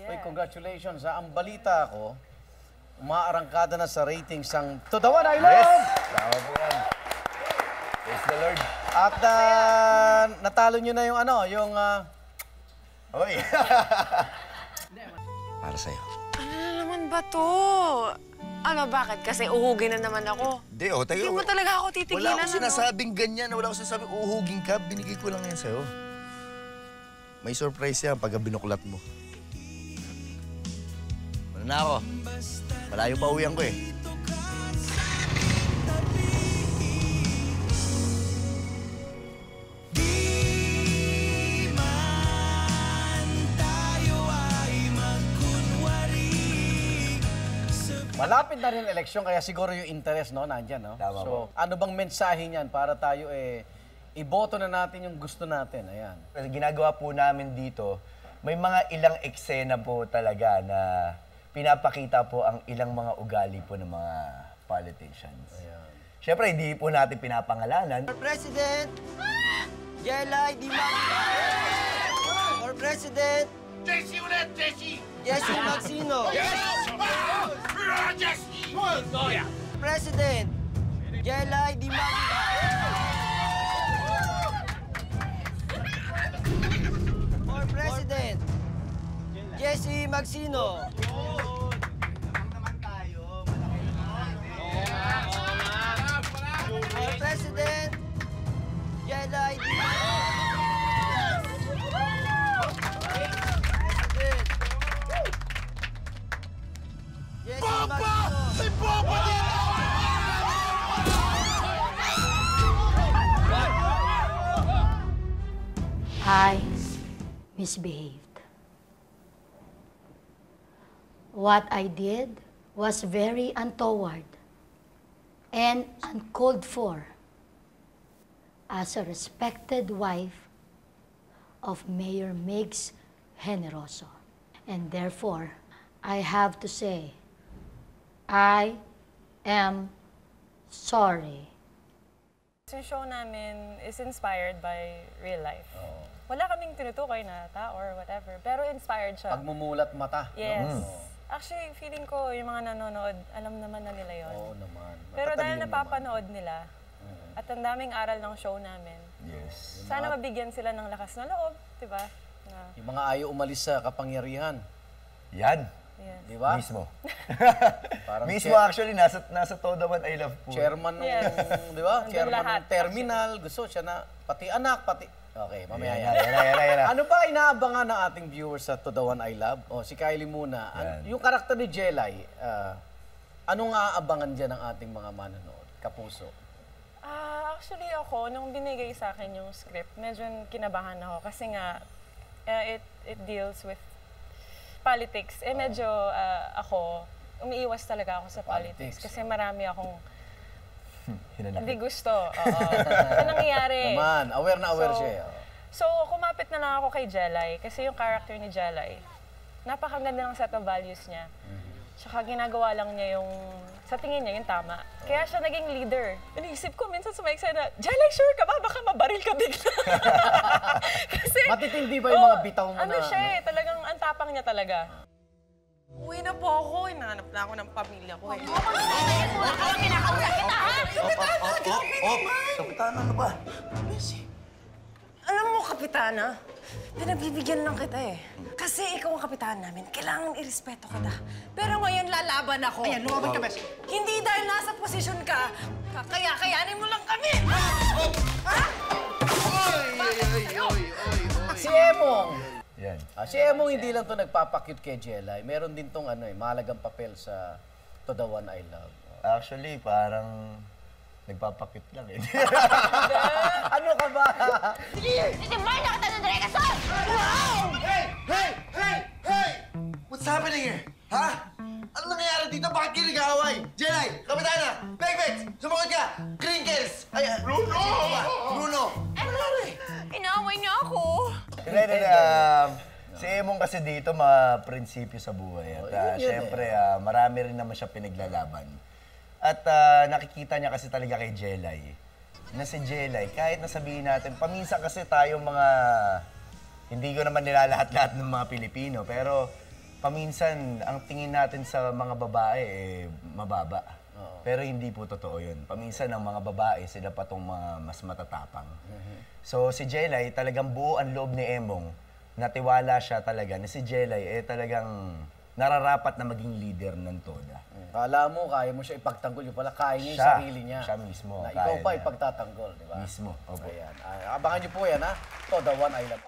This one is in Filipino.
Ay, congratulations. Ang balita ko, umaarangkada na sa ratings ang To The One I Love! Yes! Tama po yan. Praise the Lord. At natalo nyo na yung yung... Oy! Para sa'yo. Ano na naman ba to? Ano, bakit? Kasi uhugin na naman ako. Hindi, tayo. Hindi mo talaga ako titigilan, Wala akong sinasabing ganyan. Wala akong sinasabing uhugin ka. Binigay ko lang yan sa'yo. May surprise yan pag binuklat mo. Ano na ako? Malayo pa uwian ko eh. Malapit na rin eleksyon, kaya siguro yung interest, no, nandyan, no? Tama So, po. ano bang mensahe niyan para tayo, iboto na natin yung gusto natin? Ayan. Ginagawa po namin dito, may mga ilang eksena po talaga na pinapakita po ang ilang mga ugali po ng mga politicians. Ayan. Siyempre, hindi po natin pinapangalanan. For President, Jelay Di Magno. For President, Jesse ulit, Jesse! Jesse Magsino. Jesse! President, Jelay Di Magno. For President, Jesse Magsino. For President, Jelay Di Magno. Jesse Magsino. Si Bobo dito! I misbehaved. What I did was very untoward and uncalled for as a respected wife of Mayor Migs Generoso. And therefore, I have to say, I am sorry. Yung show namin is inspired by real life. Wala kaming tinutukoy na tao or whatever, pero inspired siya. Pagmumulat mata. Yes. Actually, feeling ko yung mga nanonood, alam naman na nila yon. Oo naman. Pero dahil Matatalino napapanood nila, at ang daming aral ng show namin, Yes. sana mabigyan sila ng lakas na loob, di ba? Na, Yung mga ayaw umalis sa kapangyarihan. Yan. yes. Di ba? Mismo. Parang Mismo actually, nasa Todo One I Love po. chairman ng, Yes. di ba? Nandun Chairman lahat, ng terminal. Gusto siya na, pati anak, pati... Okay, mamaya Yan, yan. yan. Ano ba inaabangan ng ating viewers sa To The One I Love? O, si Kylie muna. Yan. Yung karakter ni Jelay, anong aabangan dyan ng ating mga manonood? Kapuso. Actually ako, nung binigay sa akin yung script, medyo kinabahan ako kasi nga, it deals with politics. Medyo ako, umiiwas talaga ako sa politics. Kasi marami akong hindi gusto. Ano nangyayari? Naman, aware na aware siya. So, kumapit na lang ako kay Jelay kasi yung character ni Jelay, napakaganda ng set of values niya. Tsaka ginagawa lang niya yung, sa tingin niya, yung tama. Kaya siya naging leader. Iniisip ko minsan sa mga eksena, Jelay, sure ka ba? Baka mabaril ka bigla. Kasi, Matitindi ba yung mga bitaw mo ano na... siya talagang ang tapang niya talaga. Uwi na po ako. Hinahanap na ako ng pamilya ko eh. Kapitana, ano ba? Alam mo, Kapitana, pinagbibigyan lang kita eh. Kasi ikaw ang kapitan namin, kailangan irespeto kita. Pero ngayon lalaban ako. Ayan, lumaban ka, Besh. Hindi dahil nasa posisyon ka, kakayanin mo lang kami! Si Emong! Yan. Si Emong hindi lang to nagpapakyut kay Jelay. Meron din tong mahalagang papel sa To The One I Love. Actually, parang nagpapakit lang eh. Ano ka ba? Itimay na kita ng Dregason! Hey! What's happening here? Ha? Ano nangyayari dito? Bakit kayo nag-aaway? Jelay! Kapitana! Begbets! Sumagot ka! Crinkles! Ay, Bruno! Bruno! Inaaway niyo ako! Hindi. Si Emong kasi dito, prinsipyo sa buhay. At syempre, marami rin naman siya pinaglalaban. At nakikita niya kasi talaga kay Jelay. Na si Jelay, kahit nasabihin natin, paminsan kasi tayo mga, hindi ko naman nilalahat-lahat ng mga Pilipino, pero paminsan, ang tingin natin sa mga babae, mababa. Pero hindi po totoo yun. Paminsan, ang mga babae, sila pa tong mga mas matatapang. So, si Jelay, talagang buo ang loob ni Emong. Natiwala siya talaga na si Jelay, talagang nararapat na maging leader ng Toda. Kala mo, kaya mo siya ipagtanggol. Yung pala, kaya niya yung Siya. sarili niya. Siya mismo, Na kaya ikaw pa niya. ipagtatanggol, di ba? Mismo, opo. Ayan. Abangan niyo po yan, ha? Toda One Island.